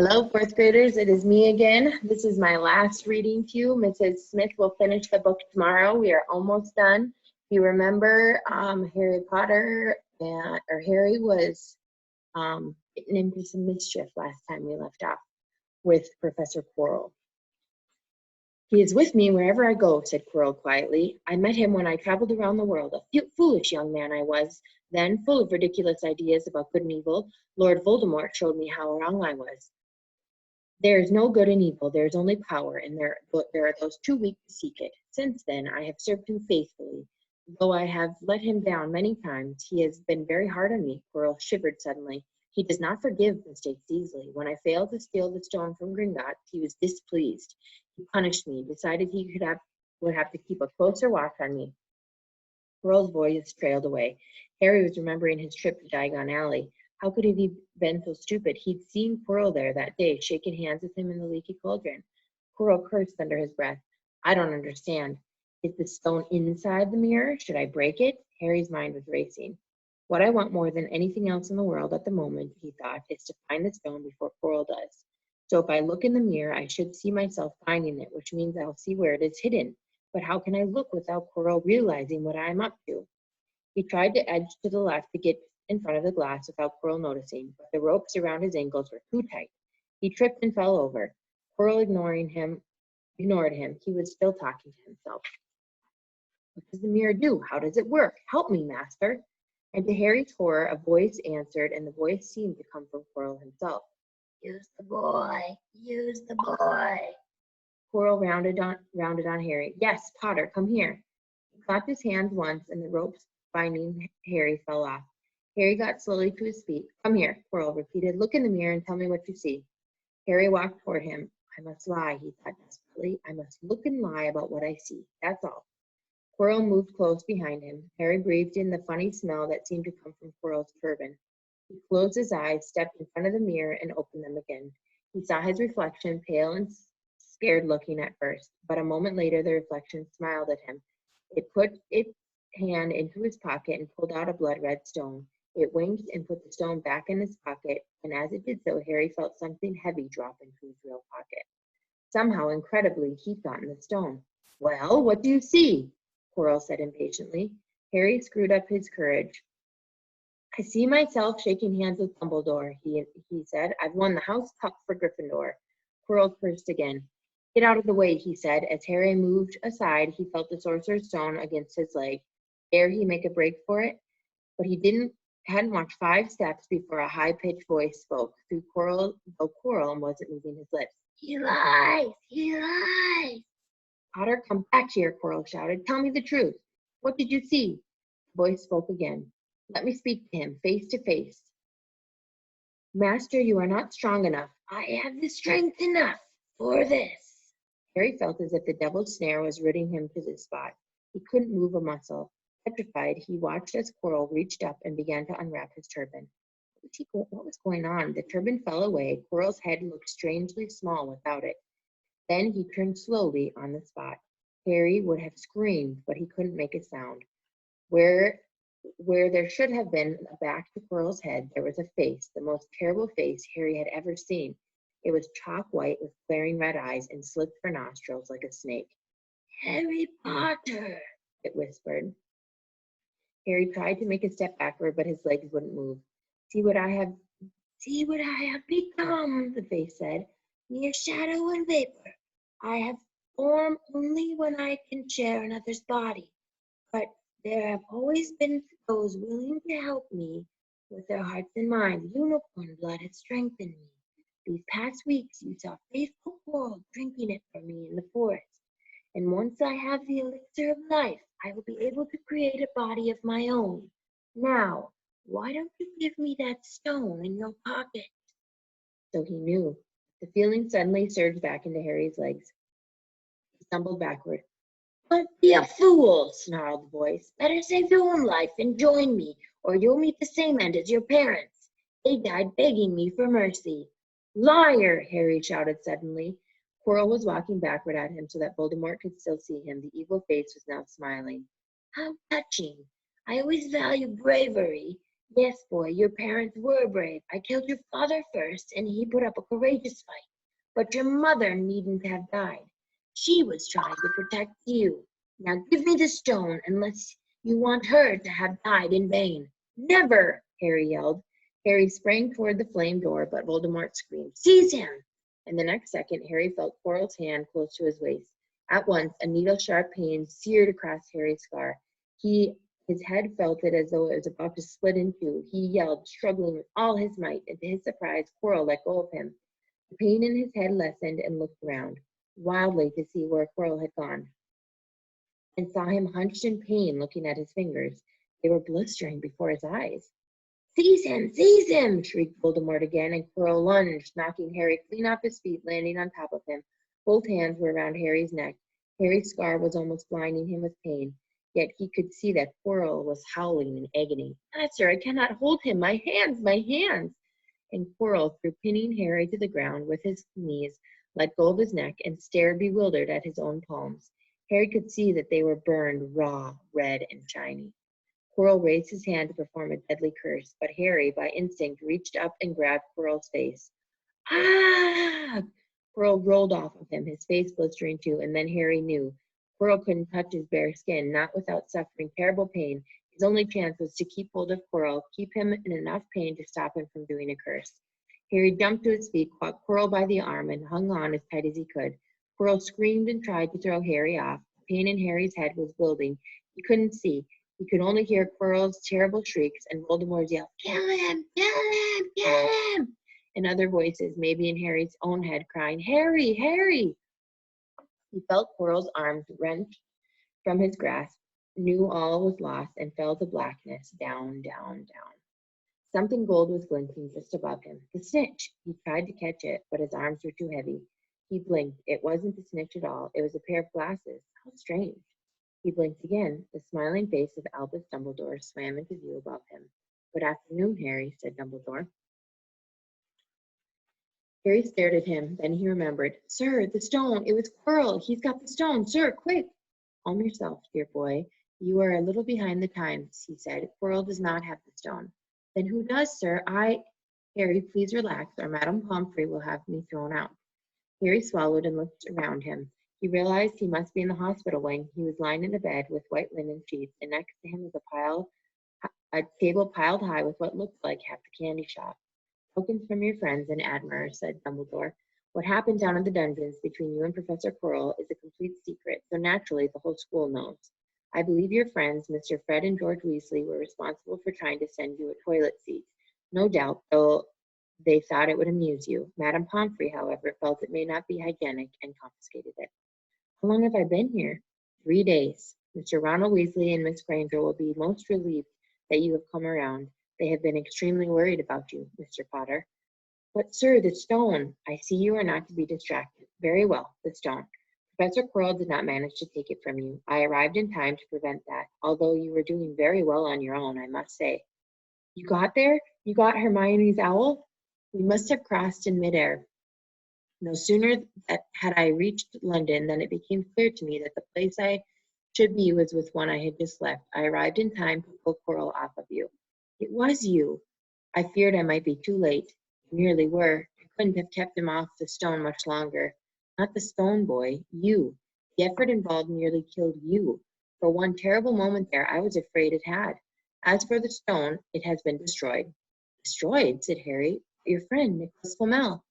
Hello, fourth graders. It is me again. This is my last reading to you. Mrs. Smith will finish the book tomorrow. We are almost done. If you remember, Harry Potter or Harry was getting into some mischief last time we left off with Professor Quirrell. He is with me wherever I go, said Quirrell quietly. I met him when I traveled around the world. A foolish young man I was, then full of ridiculous ideas about good and evil. Lord Voldemort showed me how wrong I was. There is no good and evil, there is only power, and there are those too weak to seek it. Since then, I have served him faithfully. Though I have let him down many times, he has been very hard on me. Quirrell shivered suddenly. He does not forgive mistakes easily. When I failed to steal the stone from Gringotts, he was displeased. He punished me, decided he would have to keep a closer watch on me. Quirrell's voice trailed away. Harry was remembering his trip to Diagon Alley. How could he have been so stupid? He'd seen Quirrell there that day, shaking hands with him in the leaky cauldron. Quirrell cursed under his breath. I don't understand. Is the stone inside the mirror? Should I break it? Harry's mind was racing. What I want more than anything else in the world at the moment, he thought, is to find the stone before Quirrell does. So if I look in the mirror, I should see myself finding it, which means I'll see where it is hidden. But how can I look without Quirrell realizing what I'm up to? He tried to edge to the left to get in front of the glass without Quirrell noticing, but the ropes around his ankles were too tight. He tripped and fell over. Quirrell ignored him. He was still talking to himself. What does the mirror do? How does it work? Help me, master. And to Harry's horror, a voice answered, and the voice seemed to come from Quirrell himself. Use the boy. Use the boy. Quirrell rounded on Harry. Yes, Potter, come here. He clapped his hands once, and the ropes binding Harry fell off. Harry got slowly to his feet. Come here, Quirrell repeated. Look in the mirror and tell me what you see. Harry walked toward him. I must lie, he thought desperately. I must look and lie about what I see. That's all. Quirrell moved close behind him. Harry breathed in the funny smell that seemed to come from Quirrell's turban. He closed his eyes, stepped in front of the mirror, and opened them again. He saw his reflection, pale and scared looking at first, but a moment later the reflection smiled at him. It put its hand into his pocket and pulled out a blood-red stone. It winked and put the stone back in his pocket, and as it did so, Harry felt something heavy drop into his real pocket. Somehow, incredibly, he'd gotten the stone. Well, what do you see? Quirrell said impatiently. Harry screwed up his courage. I see myself shaking hands with Dumbledore, he said. I've won the House Cup for Gryffindor. Quirrell cursed again. Get out of the way, he said. As Harry moved aside, he felt the Sorcerer's stone against his leg. Dare he make a break for it? But he hadn't walked 5 steps before a high-pitched voice spoke, though Quirrell wasn't moving his lips. He lies! He lies! Potter, come back here, Quirrell shouted. Tell me the truth. What did you see? The voice spoke again. Let me speak to him, face to face. Master, you are not strong enough. I have the strength enough for this. Harry felt as if the devil's snare was rooting him to the spot. He couldn't move a muscle. Petrified, he watched as Quirrell reached up and began to unwrap his turban. What was going on? The turban fell away. Quirrell's head looked strangely small without it. Then he turned slowly on the spot. Harry would have screamed, but he couldn't make a sound. Where there should have been a back to Quirrell's head, there was a face, the most terrible face Harry had ever seen. It was chalk white with glaring red eyes and slit for nostrils like a snake. Harry Potter, it whispered. Harry tried to make a step backward, but his legs wouldn't move. See what I have become, the face said. Mere shadow and vapor. I have form only when I can share another's body. But there have always been those willing to help me with their hearts and minds. Unicorn blood has strengthened me. These past weeks you saw faithful Quirrell drinking it from me in the forest. And once I have the elixir of life, I will be able to create a body of my own. Now, why don't you give me that stone in your pocket? So he knew. The feeling suddenly surged back into Harry's legs. He stumbled backward. Don't be a fool, snarled the voice. Better save your own life and join me, or you'll meet the same end as your parents. They died begging me for mercy. Liar, Harry shouted suddenly. Quirrell was walking backward at him so that Voldemort could still see him. The evil face was now smiling. How touching. I always value bravery. Yes, boy, your parents were brave. I killed your father first, and he put up a courageous fight. But your mother needn't have died. She was trying to protect you. Now give me the stone, unless you want her to have died in vain. Never, Harry yelled. Harry sprang toward the flame door, but Voldemort screamed, Seize him! And the next second, Harry felt Quirrell's hand close to his waist. At once, a needle-sharp pain seared across Harry's scar. His head felt it as though it was about to split in two. He yelled, struggling with all his might, and to his surprise, Quirrell let go of him. The pain in his head lessened and looked around, wildly to see where Quirrell had gone, and saw him hunched in pain looking at his fingers. They were blistering before his eyes. Seize him! Seize him! Shrieked Voldemort again, and Quirrell lunged, knocking Harry clean off his feet, landing on top of him. Both hands were around Harry's neck. Harry's scar was almost blinding him with pain, yet he could see that Quirrell was howling in agony. Master, I cannot hold him! My hands! My hands! And Quirrell, through pinning Harry to the ground with his knees, let go of his neck and stared bewildered at his own palms. Harry could see that they were burned raw, red, and shiny. Quirrell raised his hand to perform a deadly curse, but Harry, by instinct, reached up and grabbed Quirrell's face. Ah! Quirrell rolled off of him, his face blistering too, and then Harry knew. Quirrell couldn't touch his bare skin, not without suffering terrible pain. His only chance was to keep hold of Quirrell, keep him in enough pain to stop him from doing a curse. Harry jumped to his feet, caught Quirrell by the arm, and hung on as tight as he could. Quirrell screamed and tried to throw Harry off. The pain in Harry's head was building. He couldn't see. He could only hear Quirrell's terrible shrieks and Voldemort's yell, Kill him! Kill him! Kill him! And other voices, maybe in Harry's own head, crying, Harry! Harry! He felt Quirrell's arms wrenched from his grasp, knew all was lost, and fell to blackness, down, down, down. Something gold was glinting just above him. The snitch! He tried to catch it, but his arms were too heavy. He blinked. It wasn't the snitch at all. It was a pair of glasses. How strange. He blinked again. The smiling face of Albus Dumbledore swam into view above him. Good afternoon, Harry, said Dumbledore. Harry stared at him. Then he remembered. Sir, the stone. It was Quirrell. He's got the stone. Sir, quick. Calm yourself, dear boy. You are a little behind the times, he said. Quirrell does not have the stone. Then who does, sir? Harry, please relax, or Madame Pomfrey will have me thrown out. Harry swallowed and looked around him. He realized he must be in the hospital wing. He was lying in a bed with white linen sheets, and next to him was a table piled high with what looked like half the candy shop. Tokens from your friends and admirers, said Dumbledore. What happened down in the dungeons between you and Professor Quirrell is a complete secret, so naturally the whole school knows. I believe your friends, Mr. Fred and George Weasley, were responsible for trying to send you a toilet seat. No doubt, though they thought it would amuse you. Madame Pomfrey, however, felt it may not be hygienic and confiscated it. How long have I been here? 3 days. Mr. Ronald Weasley and Miss Granger will be most relieved that you have come around. They have been extremely worried about you, Mr. Potter. But, sir, the stone. I see you are not to be distracted. Very well, the stone. Professor Quirrell did not manage to take it from you. I arrived in time to prevent that, although you were doing very well on your own, I must say. You got there? You got Hermione's owl? We must have crossed in midair. No sooner had I reached London than it became clear to me that the place I should be was with one I had just left. I arrived in time to pull Quirrell off of you. It was you. I feared I might be too late. You nearly were. I couldn't have kept him off the stone much longer. Not the stone, boy. You. The effort involved nearly killed you. For one terrible moment there, I was afraid it had. As for the stone, it has been destroyed. Destroyed, said Harry. Your friend, Nicholas Flamel.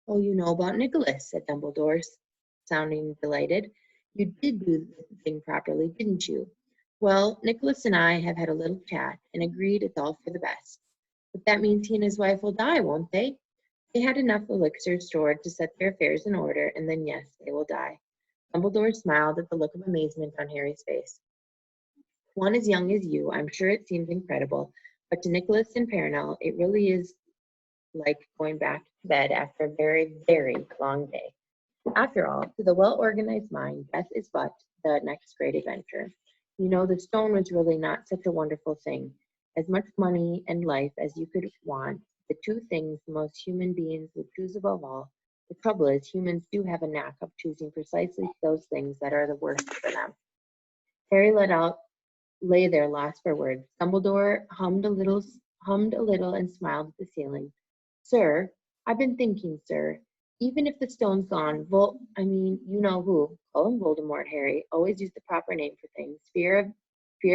Oh, you know about Nicholas, said Dumbledore, sounding delighted. You did do the thing properly, didn't you? Well, Nicholas and I have had a little chat and agreed it's all for the best. But that means he and his wife will die, won't they? They had enough elixir stored to set their affairs in order, and then, yes, they will die. Dumbledore smiled at the look of amazement on Harry's face. One as young as you, I'm sure it seems incredible, but to Nicholas and Perenelle, it really is like going back to bed after a very, very long day. After all, to the well-organized mind, death is but the next great adventure. You know, the stone was really not such a wonderful thing. As much money and life as you could want, the two things most human beings would choose above all. The trouble is, humans do have a knack of choosing precisely those things that are the worst for them. Harry lay there lost for words. Dumbledore hummed hummed a little and smiled at the ceiling. Sir, I've been thinking, sir, even if the stone's gone, you know who. Call him Voldemort, Harry. Always use the proper name for things. Fear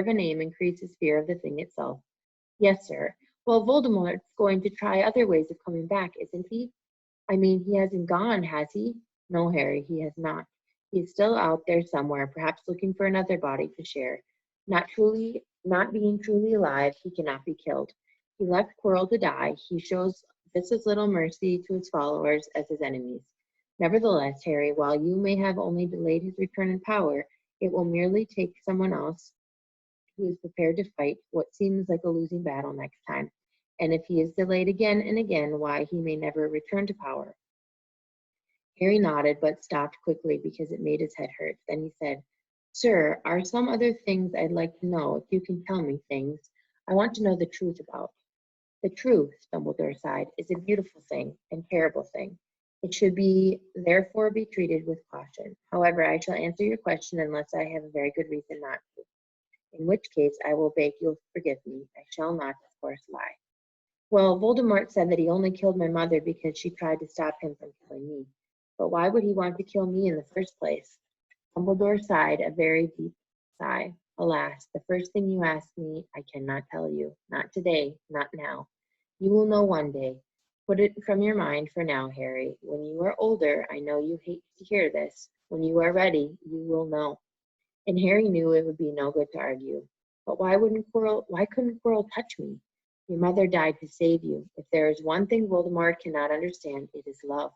of a name increases fear of the thing itself. Yes, sir. Well, Voldemort's going to try other ways of coming back, isn't he? He hasn't gone, has he? No, Harry, he has not. He is still out there somewhere, perhaps looking for another body to share. Not being truly alive, he cannot be killed. He left Quirrell to die. He shows just as little mercy to his followers as his enemies. Nevertheless, Harry, while you may have only delayed his return in power, it will merely take someone else who is prepared to fight what seems like a losing battle next time. And if he is delayed again and again, why, he may never return to power. Harry nodded, but stopped quickly because it made his head hurt. Then he said, Sir, are some other things I'd like to know, if you can tell me things I want to know the truth about. The truth, Dumbledore sighed, is a beautiful thing and terrible thing. It should therefore be treated with caution. However, I shall answer your question unless I have a very good reason not to, in which case I will beg you'll forgive me. I shall not, of course, lie. Well, Voldemort said that he only killed my mother because she tried to stop him from killing me. But why would he want to kill me in the first place? Dumbledore sighed a very deep sigh. Alas, the first thing you ask me, I cannot tell you. Not today, not now. You will know one day. Put it from your mind for now, Harry. When you are older, I know you hate to hear this. When you are ready, you will know. And Harry knew it would be no good to argue. But why couldn't Quirrell touch me? Your mother died to save you. If there is one thing Voldemort cannot understand, it is love.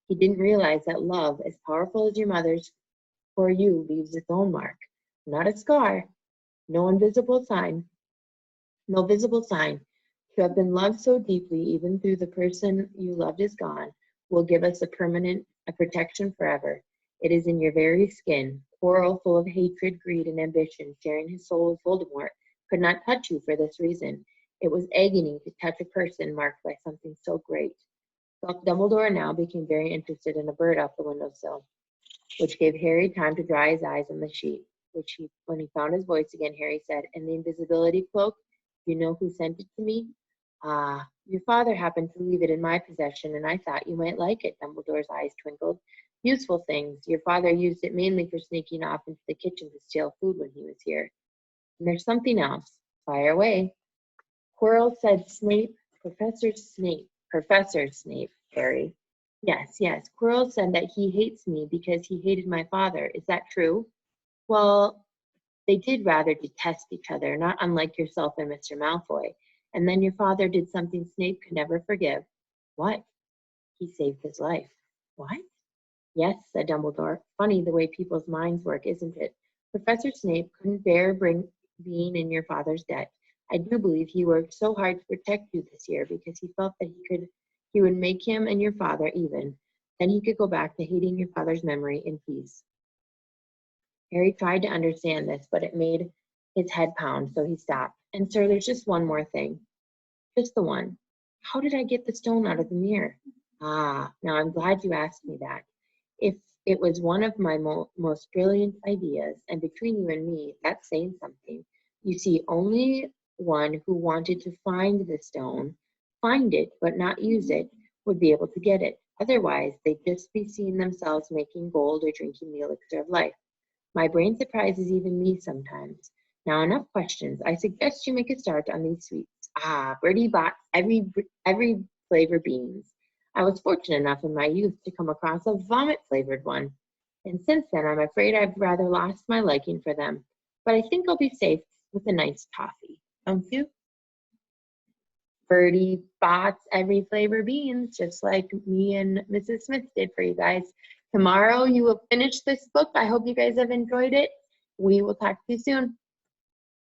He didn't realize that love, as powerful as your mother's for you, leaves its own mark. Not a scar, no visible sign. To have been loved so deeply, even through the person you loved is gone, will give us a protection forever. It is in your very skin. Quirrell, full of hatred, greed, and ambition, sharing his soul with Voldemort, could not touch you for this reason. It was agony to touch a person marked by something so great. Dumbledore now became very interested in a bird off the windowsill, which gave Harry time to dry his eyes on the sheet. When he found his voice again, Harry said, And the invisibility cloak, you know who sent it to me? Ah, your father happened to leave it in my possession, and I thought you might like it. Dumbledore's eyes twinkled. Useful things. Your father used it mainly for sneaking off into the kitchen to steal food when he was here. And there's something else. Fire away. Quirrell said Professor Snape, Harry. Yes. Quirrell said that he hates me because he hated my father. Is that true? Well, they did rather detest each other, not unlike yourself and Mr. Malfoy. And then your father did something Snape could never forgive. What? He saved his life. What? Yes, said Dumbledore. Funny the way people's minds work, isn't it? Professor Snape couldn't bear being in your father's debt. I do believe he worked so hard to protect you this year because he felt that he would make him and your father even. Then he could go back to hating your father's memory in peace. Harry tried to understand this, but it made his head pound, so he stopped. And sir, there's just one more thing. Just the one. How did I get the stone out of the mirror? Ah, now I'm glad you asked me that. If it was one of my most brilliant ideas, and between you and me, that's saying something. You see, only one who wanted to find the stone, find it but not use it, would be able to get it. Otherwise, they'd just be seeing themselves making gold or drinking the elixir of life. My brain surprises even me sometimes. Now enough questions. I suggest you make a start on these sweets. Ah, Bertie bought every flavor beans. I was fortunate enough in my youth to come across a vomit-flavored one. And since then, I'm afraid I've rather lost my liking for them. But I think I'll be safe with a nice toffee. Don't you? Bertie bots every flavor beans, just like me and Mrs. Smith did for you guys. Tomorrow you will finish this book. I hope you guys have enjoyed it. We will talk to you soon.